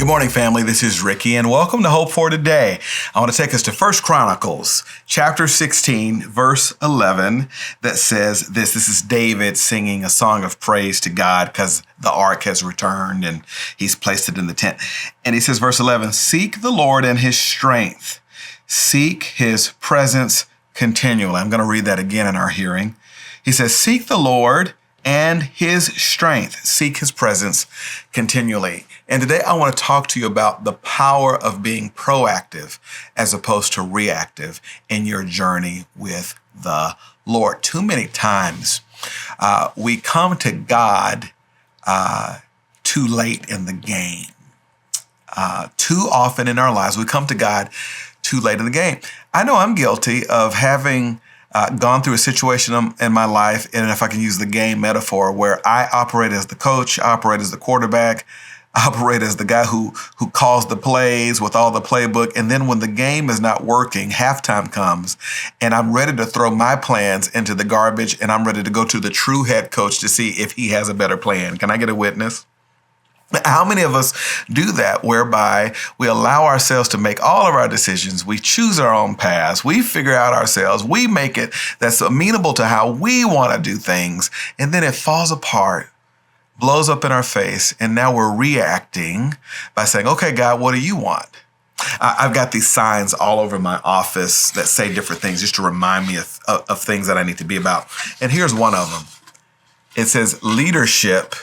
Good morning, family. This is Ricky, and welcome to Hope for Today. I want to take us to 1 Chronicles, chapter 16, verse 11, that says this. This is David singing a song of praise to God because the ark has returned and he's placed it in the tent. And he says, verse 11, "Seek the Lord and his strength. Seek his presence continually." I'm going to read that again in our hearing. He says, "Seek the Lord and his strength. Seek his presence continually." And today I want to talk to you about the power of being proactive as opposed to reactive in your journey with the Lord. Too many times we come to God too late in the game. Too often in our lives, we come to God too late in the game. I know I'm guilty of having gone through a situation in my life, and if I can use the game metaphor, where I operate as the coach, operate as the quarterback, operate as the guy who calls the plays with all the playbook, and then when the game is not working, halftime comes, and I'm ready to throw my plans into the garbage, and I'm ready to go to the true head coach to see if he has a better plan. Can I get a witness? How many of us do that, whereby we allow ourselves to make all of our decisions, we choose our own paths, we figure out ourselves, we make it that's amenable to how we want to do things, and then it falls apart, blows up in our face, and now we're reacting by saying, "Okay, God, what do you want?" I've got these signs all over my office that say different things just to remind me of things that I need to be about. And here's one of them. It says, "Leadership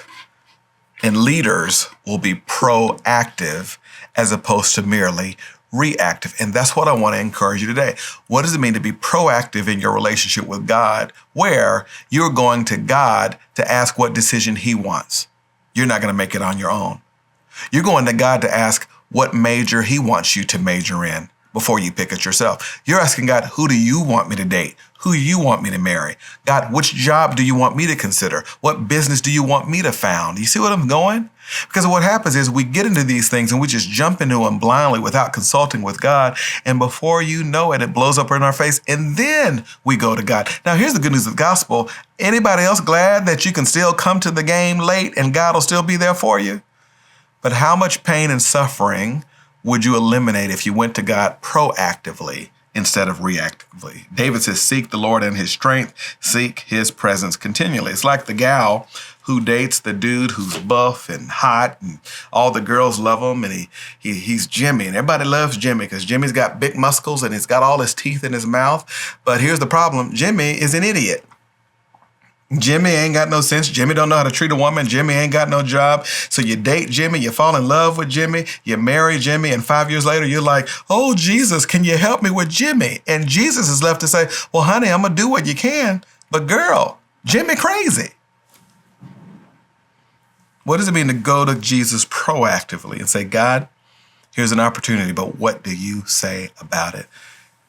and leaders will be proactive as opposed to merely reactive." And that's what I want to encourage you today. What does it mean to be proactive in your relationship with God, where you're going to God to ask what decision he wants? You're not going to make it on your own. You're going to God to ask what major he wants you to major in before you pick it yourself. You're asking God, who do you want me to date? Who do you want me to marry? God, which job do you want me to consider? What business do you want me to found? You see what I'm going? Because what happens is we get into these things and we just jump into them blindly without consulting with God. And before you know it, it blows up in our face. And then we go to God. Now, here's the good news of the gospel. Anybody else glad that you can still come to the game late and God will still be there for you? But how much pain and suffering would you eliminate if you went to God proactively instead of reactively? David says, seek the Lord and his strength, seek his presence continually. It's like the gal who dates the dude who's buff and hot and all the girls love him, and he's Jimmy, and everybody loves Jimmy because Jimmy's got big muscles and he's got all his teeth in his mouth. But here's the problem. Jimmy is an idiot. Jimmy ain't got no sense. Jimmy don't know how to treat a woman. Jimmy ain't got no job. So you date Jimmy, you fall in love with Jimmy, you marry Jimmy, and 5 years later, you're like, "Oh, Jesus, can you help me with Jimmy?" And Jesus is left to say, "Well, honey, I'm going to do what you can. But girl, Jimmy crazy." What does it mean to go to Jesus proactively and say, "God, here's an opportunity, but what do you say about it?"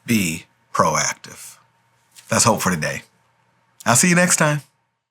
Be proactive. That's Hope for Today. I'll see you next time.